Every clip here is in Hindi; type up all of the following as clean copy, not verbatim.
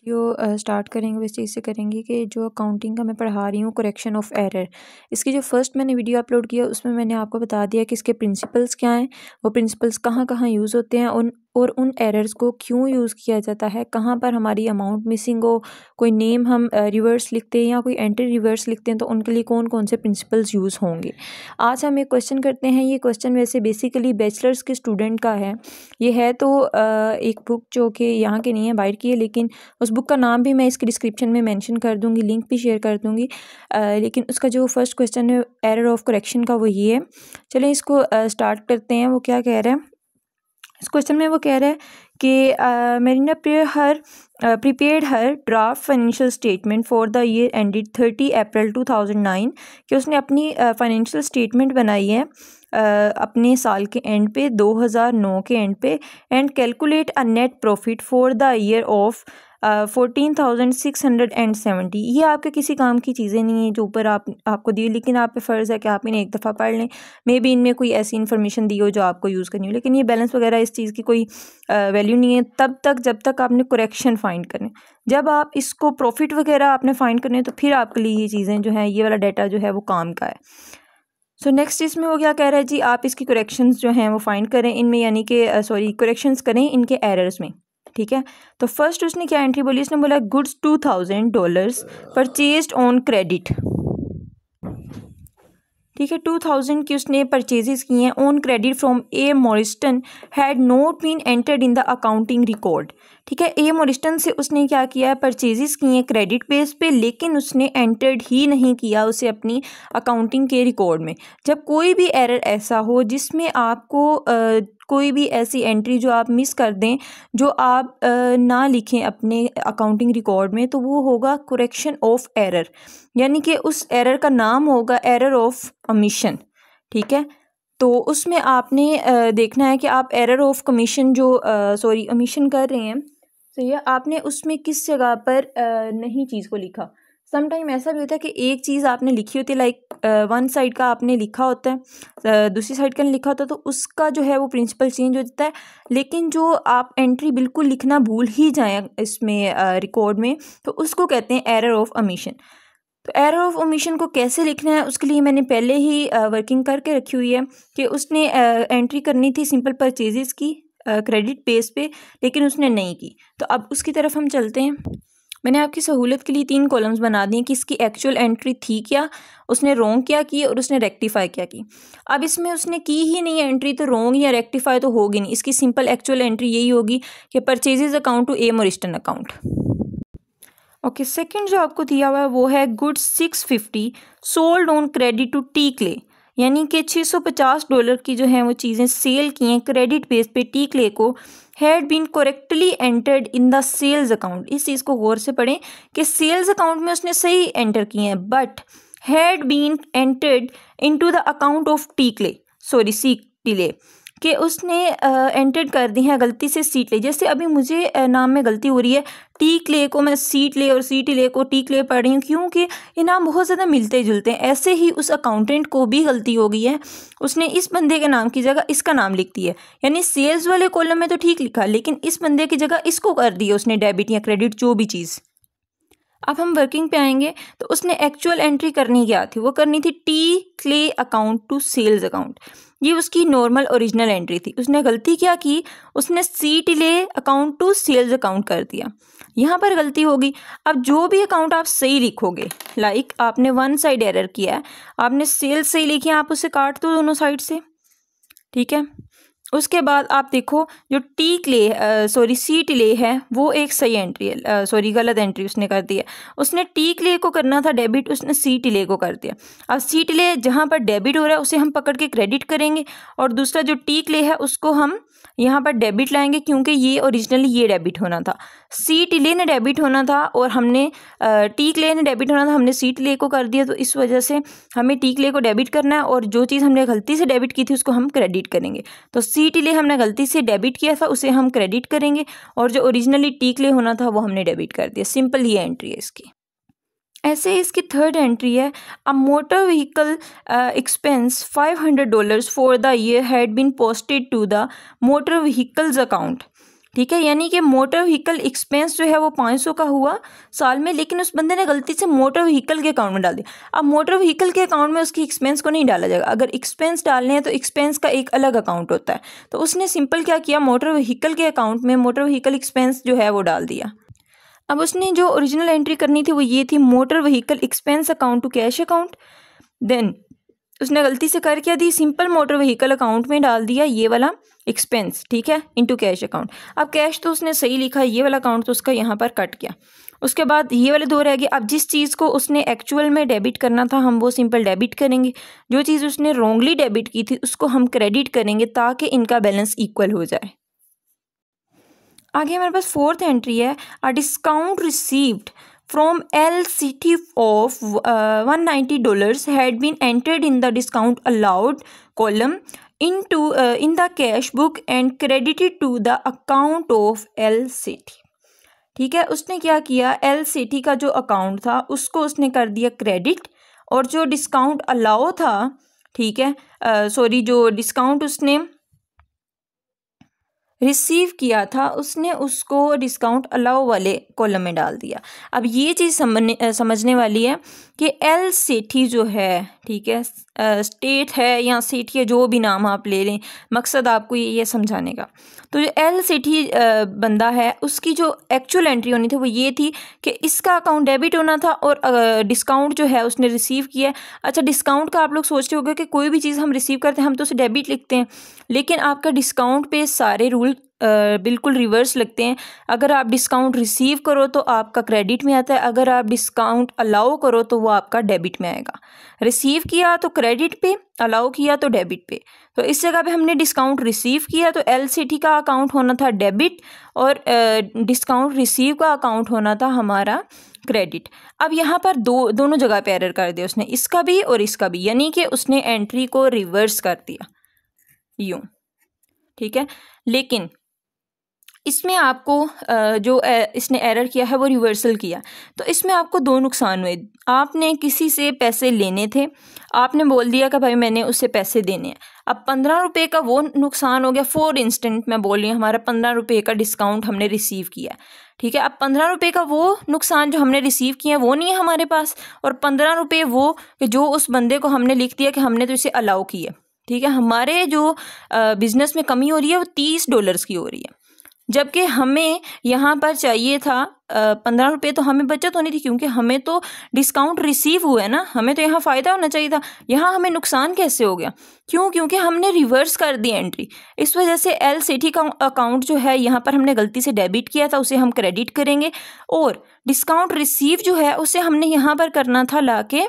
वीडियो स्टार्ट करेंगे वैसे इससे करेंगे कि जो अकाउंटिंग का मैं पढ़ा रही हूँ करेक्शन ऑफ एरर, इसकी जो फर्स्ट मैंने वीडियो अपलोड किया उसमें मैंने आपको बता दिया कि इसके प्रिंसिपल्स क्या हैं, वो प्रिंसिपल्स कहाँ कहाँ यूज़ होते हैं और उन एरर्स को क्यों यूज़ किया जाता है, कहाँ पर हमारी अमाउंट मिसिंग हो, कोई नेम हम रिवर्स लिखते हैं या कोई एंट्री रिवर्स लिखते हैं तो उनके लिए कौन कौन से प्रिंसिपल्स यूज़ होंगे। आज हम एक क्वेश्चन करते हैं। ये क्वेश्चन वैसे बेसिकली बैचलर्स के स्टूडेंट का है। ये है तो एक बुक जो कि यहाँ की नहीं है, बाहर की है, लेकिन उस बुक का नाम भी मैं इसके डिस्क्रिप्शन में मेंशन कर दूँगी, लिंक भी शेयर कर दूँगी। लेकिन उसका जो फर्स्ट क्वेश्चन है एरर ऑफ करेक्शन का वो ये है। चलें इसको स्टार्ट करते हैं। वो क्या कह रहा है इस क्वेश्चन में, वो कह रहा है कि Mirena prepared her draft financial statement for the year ended 30 अप्रैल 2009, कि उसने अपनी फाइनेंशियल स्टेटमेंट बनाई है अपने साल के एंड पे 2009 के एंड पे, and calculate a net profit for the year of 14,670। ये आपके किसी काम की चीज़ें नहीं है जो ऊपर आपको दी, लेकिन आप पे फ़र्ज़ है कि आप इन्हें एक दफ़ा पढ़ लें। मे बी इनमें कोई ऐसी इन्फॉर्मेशन दी हो जो आपको यूज़ करनी हो, लेकिन ये बैलेंस वगैरह इस चीज़ की कोई वैल्यू नहीं है तब तक जब तक आपने करेक्शन फाइंड करें। जब आप इसको प्रॉफिट वगैरह आपने फाइंड करने तो फिर आपके लिए ये चीज़ें जो हैं, ये वाला डाटा जो है वो काम का है। सो नेक्स्ट इसमें वो क्या कह रहा है जी, आप इसकी करेक्शंस जो हैं वो फाइंड करें इनमें, यानी कि करेक्शंस करें इनके एरर्स में। ठीक है, तो फर्स्ट उसने क्या एंट्री बोली, उसने बोला गुड्स $2,000 परचेज्ड ऑन क्रेडिट। ठीक है, 2000 की उसने परचेजेस की हैं on credit from A Morriston had not been entered in the accounting record. ठीक है, ए मॉरिस्टन से उसने क्या किया है, परचेजेस की हैं क्रेडिट बेस पे, लेकिन उसने एंटर्ड ही नहीं किया उसे अपनी अकाउंटिंग के रिकॉर्ड में। जब कोई भी एरर ऐसा हो जिसमें आपको कोई भी ऐसी एंट्री जो आप मिस कर दें, जो आप ना लिखें अपने अकाउंटिंग रिकॉर्ड में, तो वो होगा करेक्शन ऑफ एरर, यानी कि उस एरर का नाम होगा एरर ऑफ ओमिशन। ठीक है, तो उसमें आपने देखना है कि आप एरर ऑफ कमीशन जो ओमिशन कर रहे हैं, तो ये आपने उसमें किस जगह पर नहीं चीज़ को लिखा। सम टाइम ऐसा भी होता है कि एक चीज़ आपने लिखी होती है, लाइक वन साइड का आपने लिखा होता है, दूसरी साइड का नहीं लिखा होता, तो उसका जो है वो प्रिंसिपल चेंज हो जाता है। लेकिन जो आप एंट्री बिल्कुल लिखना भूल ही जाएं इसमें रिकॉर्ड में, तो उसको कहते हैं एरर ऑफ ओमिशन। तो एरर ऑफ ओमिशन को कैसे लिखना है, उसके लिए मैंने पहले ही वर्किंग करके रखी हुई है कि उसने एंट्री करनी थी सिंपल परचेजेस की क्रेडिट बेस पे, लेकिन उसने नहीं की। तो अब उसकी तरफ हम चलते हैं। मैंने आपकी सहूलत के लिए 3 कॉलम्स बना दिए कि इसकी एक्चुअल एंट्री थी क्या, उसने रोंग क्या की और उसने रेक्टिफाई क्या की। अब इसमें उसने की ही नहीं है एंट्री, तो रोंग या रेक्टिफाई तो होगी नहीं। इसकी सिंपल एक्चुअल एंट्री यही होगी कि purchases account to A Morriston account. Okay, second जो आपको दिया हुआ है वो है goods 650 sold on credit to T Clay, यानी कि $650 की जो है वो चीज़ें सेल की हैं क्रेडिट बेस पे टी क्ले को, had been correctly entered in the sales account. इस चीज़ को गौर से पढ़ें कि सेल्स अकाउंट में उसने सही एंटर किए हैं, but had been entered into the account of T Clay, C Tilley, कि उसने एंटर कर दी है गलती से सीट ले। जैसे अभी मुझे नाम में गलती हो रही है, टी क्ले को मैं सीट ले और सीट ले को टी क्ले पढ़ रही हूँ, क्योंकि ये नाम बहुत ज़्यादा मिलते जुलते हैं। ऐसे ही उस अकाउंटेंट को भी गलती हो गई है, उसने इस बंदे के नाम की जगह इसका नाम लिख दिया, यानी सेल्स वाले कॉलम में तो ठीक लिखा, लेकिन इस बंदे की जगह इसको कर दिया उसने डेबिट या क्रेडिट जो भी चीज़। अब हम वर्किंग पे आएंगे, तो उसने एक्चुअल एंट्री करनी क्या थी, वो करनी थी T Clay account to sales account. ये उसकी नॉर्मल ओरिजिनल एंट्री थी। उसने गलती क्या की, उसने C Tilley account to sales account कर दिया, यहाँ पर गलती होगी। अब जो भी अकाउंट आप सही लिखोगे, लाइक आपने वन साइड एरर किया है, आपने सेल्स सही लिखी है, आप उसे काट दो दोनों साइड से। ठीक है, उसके बाद आप देखो जो टी क्ले सी टिले है वो एक सही एंट्री है, गलत एंट्री उसने कर दी है। उसने टी क्ले को करना था डेबिट, उसने सी टिले को कर दिया। अब सी टिले जहाँ पर डेबिट हो रहा है उसे हम पकड़ के क्रेडिट करेंगे, और दूसरा जो टी क्ले है उसको हम यहाँ पर डेबिट लाएंगे, क्योंकि ये ओरिजिनली ये डेबिट होना था, सी टिले ने डेबिट होना था, और हमने टी क्ले ने डेबिट होना था, हमने सी टिले को कर दिया। तो इस वजह से हमें टी क्ले को डेबिट करना है, और जो चीज़ हमने गलती से डेबिट की थी उसको हम क्रेडिट करेंगे। तो सी टिले हमने गलती से डेबिट किया था, उसे हम क्रेडिट करेंगे, और जो ओरिजिनली टी क्ले होना था वो हमने डेबिट कर दिया। सिंपल ये एंट्री है इसकी। ऐसे इसकी थर्ड एंट्री है, a motor vehicle expense $500 for the year had been posted to the motor vehicles account. ठीक है, यानी कि मोटर व्हीकल एक्सपेंस जो है वो 500 का हुआ साल में, लेकिन उस बंदे ने गलती से मोटर व्हीकल के अकाउंट में डाल दिया। अब मोटर व्हीकल के अकाउंट में उसकी एक्सपेंस को नहीं डाला जाएगा, अगर एक्सपेंस डालने हैं तो एक्सपेंस का एक अलग अकाउंट होता है। तो उसने सिंपल क्या किया, मोटर व्हीकल के अकाउंट में मोटर व्हीकल एक्सपेंस जो है वो डाल दिया। अब उसने जो ओरिजिनल एंट्री करनी थी वो ये थी, motor vehicle expense account to cash account. Then उसने गलती से कर क्या दी, सिंपल मोटर व्हीकल अकाउंट में डाल दिया ये वाला एक्सपेंस, ठीक है, इनटू कैश अकाउंट। अब कैश तो उसने सही लिखा, ये वाला अकाउंट तो उसका यहाँ पर कट गया। उसके बाद ये वाले दो रह गए। अब जिस चीज़ को उसने एक्चुअल में डेबिट करना था हम वो सिंपल डेबिट करेंगे, जो चीज़ उसने रॉन्गली डेबिट की थी उसको हम क्रेडिट करेंगे ताकि इनका बैलेंस इक्वल हो जाए। आगे हमारे पास फोर्थ एंट्री है, अ discount received from LCT of $190 had been entered in the discount allowed column into in the cash book and credited to the account of LCT। ठीक है, उसने क्या किया, LCT का जो अकाउंट था उसको उसने कर दिया क्रेडिट, और जो डिस्काउंट अलाउ था, ठीक है, सॉरी, जो डिस्काउंट उसने रिसीव किया था उसने उसको डिस्काउंट अलाउ वाले कॉलम में डाल दिया। अब ये चीज़ समझने वाली है कि LCT जो है, ठीक है, स्टेट है या सिटी है, जो भी नाम आप ले लें, मकसद आपको ये समझाने का। तो जो LCT बंदा है उसकी जो एक्चुअल एंट्री होनी थी वो ये थी कि इसका अकाउंट डेबिट होना था और डिस्काउंट जो है उसने रिसीव किया। अच्छा, डिस्काउंट का आप लोग सोचते होंगे कि कोई भी चीज़ हम रिसीव करते हैं हम तो उसे डेबिट लिखते हैं, लेकिन आपका डिस्काउंट पे सारे रूल बिल्कुल रिवर्स लगते हैं। अगर आप डिस्काउंट रिसीव करो तो आपका क्रेडिट में आता है, अगर आप डिस्काउंट अलाउ करो तो वो आपका डेबिट में आएगा। रिसीव किया तो क्रेडिट पे, अलाउ किया तो डेबिट पे। तो इस जगह पे हमने डिस्काउंट रिसीव किया तो LCT का अकाउंट होना था डेबिट और डिस्काउंट रिसीव का अकाउंट होना था हमारा क्रेडिट। अब यहाँ पर दोनों जगह पे एरर कर दिया उसने, इसका भी और इसका भी, यानी कि उसने एंट्री को रिवर्स कर दिया यूँ, ठीक है। लेकिन इसमें आपको जो इसने एरर किया है वो रिवर्सल किया, तो इसमें आपको दो नुकसान हुए। आपने किसी से पैसे लेने थे, आपने बोल दिया कि भाई मैंने उससे पैसे देने हैं। अब 15 रुपये का वो नुकसान हो गया। फॉर इंस्टेंट मैं बोल रही हूँ, हमारा 15 रुपये का डिस्काउंट हमने रिसीव किया, ठीक है। अब 15 रुपये का वो नुकसान जो हमने रिसीव किया वो नहीं है हमारे पास, और 15 रुपये वो कि जो उस बंदे को हमने लिख दिया कि हमने तो इसे अलाउ किया, ठीक है। हमारे जो बिज़नेस में कमी हो रही है वो $30 की हो रही है, जबकि हमें यहाँ पर चाहिए था 15 रुपये, तो हमें बचत होनी थी क्योंकि हमें तो डिस्काउंट रिसीव हुआ है ना, हमें तो यहाँ फ़ायदा होना चाहिए था। यहाँ हमें नुकसान कैसे हो गया? क्यों? क्योंकि हमने रिवर्स कर दी एंट्री। इस वजह से LCT का अकाउंट जो है यहाँ पर हमने गलती से डेबिट किया था, उसे हम क्रेडिट करेंगे, और डिस्काउंट रिसीव जो है उसे हमने यहाँ पर करना था लाके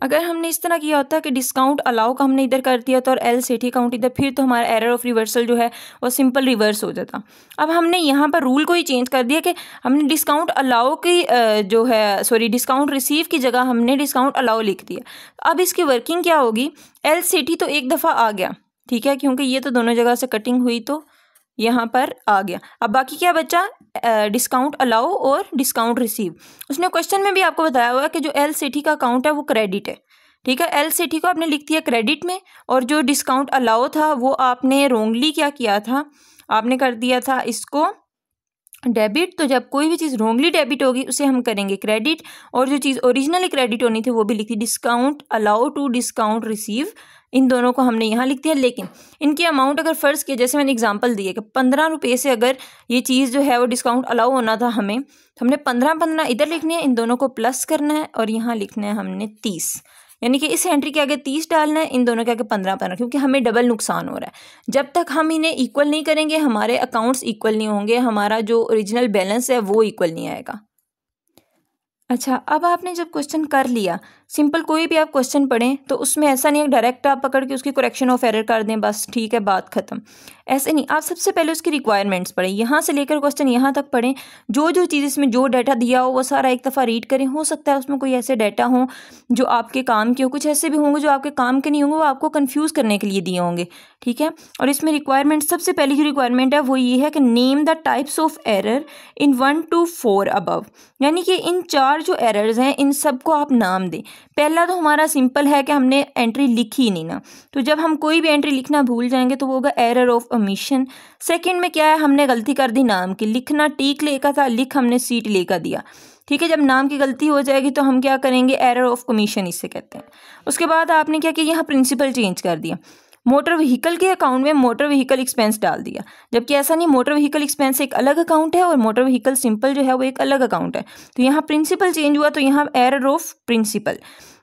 अगर हमने इस तरह किया होता कि डिस्काउंट अलाउ का हमने इधर कर दिया था और LCT अकाउंट इधर, फिर तो हमारा एरर ऑफ रिवर्सल जो है वो सिंपल रिवर्स हो जाता। अब हमने यहाँ पर रूल को ही चेंज कर दिया कि हमने डिस्काउंट अलाउ की डिस्काउंट रिसीव की जगह हमने डिस्काउंट अलाउ लिख दिया। अब इसकी वर्किंग क्या होगी? LCT तो एक दफ़ा आ गया, ठीक है, क्योंकि ये तो दोनों जगह से कटिंग हुई तो यहाँ पर आ गया। अब बाकी क्या बचा? डिस्काउंट अलाउ और डिस्काउंट रिसीव। उसने क्वेश्चन में भी आपको बताया हुआ है कि जो LCT का अकाउंट है वो क्रेडिट है, ठीक है। LCT को आपने लिख दिया क्रेडिट में, और जो डिस्काउंट अलाउ था वो आपने रोंगली क्या किया था, आपने कर दिया था इसको डेबिट। तो जब कोई भी चीज़ रोंगली डेबिट होगी उसे हम करेंगे क्रेडिट, और जो चीज़ ओरिजिनली क्रेडिट होनी थी वो भी लिखी discount allow to discount receive. इन दोनों को हमने यहाँ लिख दिया, लेकिन इनकी अमाउंट अगर फ़र्ज़ किया, जैसे मैंने एग्जांपल दिया कि 15 रुपये से अगर ये चीज़ जो है वो डिस्काउंट अलाउ होना था हमें, तो हमने 15 इधर लिखने हैं, इन दोनों को प्लस करना है और यहाँ लिखना है हमने 30, यानी कि इस एंट्री के आगे 30 डालना है, इन दोनों के आगे 15, क्योंकि हमें डबल नुकसान हो रहा है। जब तक हम इन्हें इक्वल नहीं करेंगे हमारे अकाउंट्स इक्वल नहीं होंगे, हमारा जो ओरिजिनल बैलेंस है वो इक्वल नहीं आएगा। अच्छा, अब आपने जब क्वेश्चन कर लिया, सिंपल कोई भी आप क्वेश्चन पढ़ें तो उसमें ऐसा नहीं है डायरेक्ट आप पकड़ के उसकी करेक्शन ऑफ एरर कर दें बस, ठीक है, बात ख़त्म। ऐसे नहीं, आप सबसे पहले उसकी रिक्वायरमेंट्स पढ़ें, यहाँ से लेकर क्वेश्चन यहाँ तक पढ़ें। जो जो चीज़ इसमें जो डाटा दिया हो वो सारा एक दफ़ा रीड करें। हो सकता है उसमें कोई ऐसे डाटा हो जो आपके काम के हो, कुछ ऐसे भी होंगे जो आपके काम के नहीं होंगे, वो आपको कन्फ्यूज़ करने के लिए दिए होंगे, ठीक है। और इसमें रिक्वायरमेंट, सबसे पहली जो रिक्वायरमेंट है वो ये है कि name the types of error in 1 to 4 above, यानी कि इन 4 जो एरर्स हैं इन सब को आप नाम दें। पहला तो हमारा सिंपल है कि हमने एंट्री लिखी नहीं ना, तो जब हम कोई भी एंट्री लिखना भूल जाएंगे तो वो होगा एरर ऑफ ओमिशन। सेकंड में क्या है, हमने गलती कर दी नाम की, लिखना टी टिक लेकर था, लिख हमने सी टी लेकर दिया, ठीक है। जब नाम की गलती हो जाएगी तो हम क्या करेंगे, एरर ऑफ कमीशन इससे कहते हैं। उसके बाद आपने क्या किया, यहाँ प्रिंसिपल चेंज कर दिया, मोटर व्हीकल के अकाउंट में मोटर व्हीकल एक्सपेंस डाल दिया, जबकि ऐसा नहीं, मोटर व्हीकल एक्सपेंस एक अलग अकाउंट है और मोटर व्हीकल सिंपल जो है वो एक अलग अकाउंट है। तो यहाँ प्रिंसिपल चेंज हुआ तो यहाँ एरर ऑफ प्रिंसिपल।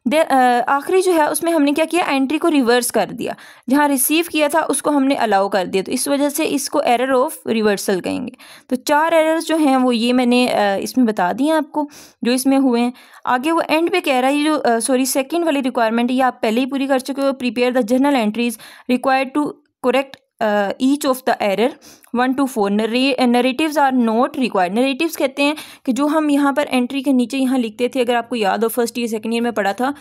आखिरी जो है उसमें हमने क्या किया, एंट्री को रिवर्स कर दिया, जहाँ रिसीव किया था उसको हमने अलाउ कर दिया, तो इस वजह से इसको एरर ऑफ रिवर्सल कहेंगे। तो 4 एरर्स जो हैं वो ये मैंने इसमें बता दिए आपको जो इसमें हुए हैं। आगे वो एंड पे कह रहा है, ये जो सेकंड वाली रिक्वायरमेंट ये आप पहले ही पूरी कर चुके हो, prepare the journal entries required to correct each of the error 1 to 4। Narratives are not required. Narratives कहते हैं कि जो हम यहाँ पर एंट्री के नीचे यहाँ लिखते थे, अगर आपको याद हो फर्स्ट ईयर सेकंड ईयर में पढ़ा था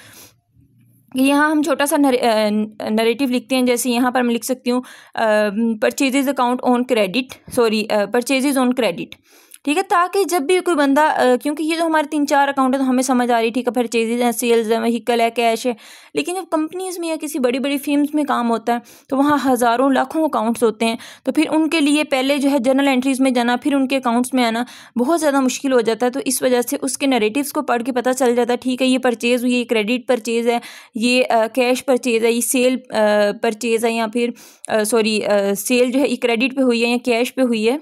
कि यहाँ हम छोटा सा नरेटिव लिखते हैं, जैसे यहाँ पर मैं लिख सकती हूँ purchases account on credit, purchases on credit, ठीक है, ताकि जब भी कोई बंदा क्योंकि ये जो हमारे 3-4 अकाउंट है तो हमें समझ आ रही, ठीक है, परचेजेज हैं, सेल्स है, व्हीकल है, कैश है, लेकिन जब कंपनीज़ में या किसी बड़ी बड़ी फर्म्स में काम होता है तो वहाँ हज़ारों लाखों अकाउंट्स होते हैं, तो फिर उनके लिए पहले जो है जर्नल एंट्रीज़ में जाना, फिर उनके अकाउंट्स में आना बहुत ज़्यादा मुश्किल हो जाता है। तो इस वजह से उसके नरेटिव्स को पढ़ के पता चल जाता है, ठीक है, ये परचेज़ हुई है, क्रेडिट परचेज़ है, ये कैश परचेज़ है, ये सेल परचेज़ है, या फिर सेल जो है ये क्रेडिट पे हुई है या कैश पे हुई है।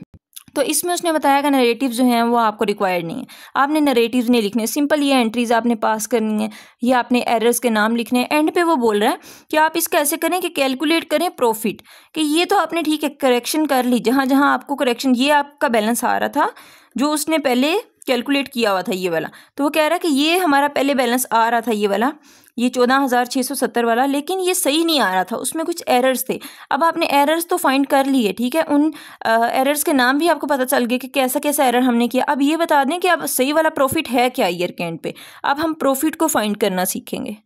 तो इसमें उसने बताया कि नरेटिव जो हैं वो आपको रिक्वायर्ड नहीं है, आपने नरेटिव्स नहीं लिखने, सिंपल ये एंट्रीज आपने पास करनी है, ये आपने एरर्स के नाम लिखने हैं। एंड पे वो बोल रहा है कि आप इसका ऐसे करें कि कैलकुलेट करें प्रॉफिट, कि ये तो आपने ठीक है करेक्शन कर ली, जहाँ जहाँ आपको करेक्शन, ये आपका बैलेंस आ रहा था जो उसने पहले कैलकुलेट किया हुआ था ये वाला, तो वो कह रहा है कि ये हमारा पहले बैलेंस आ रहा था ये वाला, ये 14,670 वाला, लेकिन ये सही नहीं आ रहा था, उसमें कुछ एरर्स थे। अब आपने एरर्स तो फाइंड कर लिए, ठीक है, उन एरर्स के नाम भी आपको पता चल गए कि कैसा कैसा एरर हमने किया। अब ये बता दें कि अब सही वाला प्रॉफिट है क्या ईयर के एंड पे। अब हम प्रॉफिट को फाइंड करना सीखेंगे।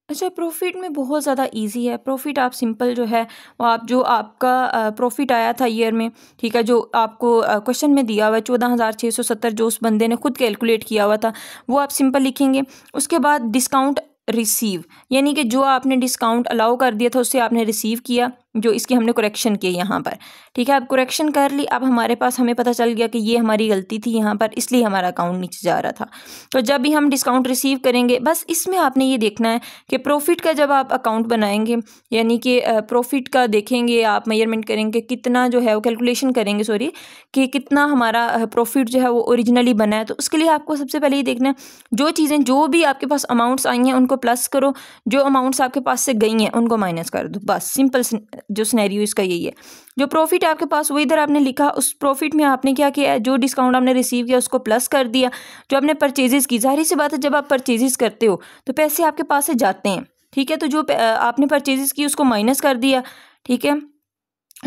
अच्छा, प्रॉफिट में बहुत ज़्यादा इजी है। प्रॉफिट आप सिंपल जो है वो आप जो आपका प्रॉफिट आया था ईयर में, ठीक है, जो आपको क्वेश्चन में दिया हुआ है 14,670 जो उस बंदे ने खुद कैलकुलेट किया हुआ था, वो आप सिंपल लिखेंगे। उसके बाद डिस्काउंट रिसीव, यानी कि जो आपने डिस्काउंट अलाउ कर दिया था उससे आपने रिसीव किया, जो इसकी हमने करेक्शन की यहाँ पर, ठीक है, अब करेक्शन कर ली। अब हमारे पास हमें पता चल गया कि ये हमारी गलती थी यहाँ पर, इसलिए हमारा अकाउंट नीचे जा रहा था। तो जब भी हम डिस्काउंट रिसीव करेंगे, बस इसमें आपने ये देखना है कि प्रॉफिट का जब आप अकाउंट बनाएंगे, यानी कि प्रॉफिट का देखेंगे आप, मेजरमेंट करेंगे कितना जो है वो कैलकुलेशन करेंगे, कि कितना हमारा प्रॉफिट जो है वो ओरिजिनली बना है। तो उसके लिए आपको सबसे पहले ये देखना है जो चीज़ें, जो भी आपके पास अमाउंट्स आई हैं उनको प्लस करो, जो अमाउंट्स आपके पास से गई हैं उनको माइनस कर दो, बस सिंपल जो सिनेरियो इसका यही है। जो प्रॉफिट आपके पास वो इधर आपने लिखा, उस प्रॉफिट में आपने क्या किया, जो डिस्काउंट आपने रिसीव किया उसको प्लस कर दिया, जो आपने परचेजेस की, जाहिर सी बात है जब आप परचेजेस करते हो तो पैसे आपके पास से जाते हैं, ठीक है, तो जो आपने परचेजेस की उसको माइनस कर दिया, ठीक है।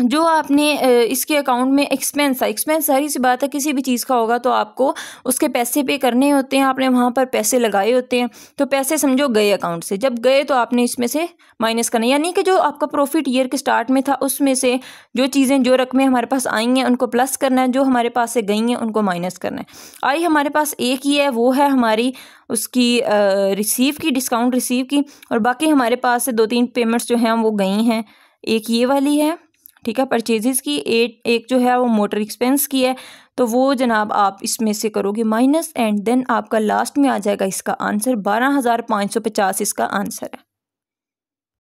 जो आपने इसके अकाउंट में एक्सपेंस है, एक्सपेंस सारी सी बात है किसी भी चीज़ का होगा तो आपको उसके पैसे पे करने होते हैं, आपने वहाँ पर पैसे लगाए होते हैं, तो पैसे समझो गए अकाउंट से, जब गए तो आपने इसमें से माइनस करना, यानी कि जो आपका प्रॉफिट ईयर के स्टार्ट में था उसमें से जो चीज़ें, जो रकमें हमारे पास आई हैं उनको प्लस करना है, जो हमारे पास से गई हैं उनको माइनस करना है। आई हमारे पास एक ही है, वो है हमारी उसकी रिसीव की, डिस्काउंट रिसीव की, और बाकी हमारे पास से 2-3 पेमेंट्स जो हैं वो गई हैं, एक ये वाली है, ठीक है, परचेजेस की, एक जो है वो मोटर एक्सपेंस की है, तो वो जनाब आप इसमें से करोगे माइनस, एंड देन आपका लास्ट में आ जाएगा इसका आंसर 12,550 इसका आंसर है।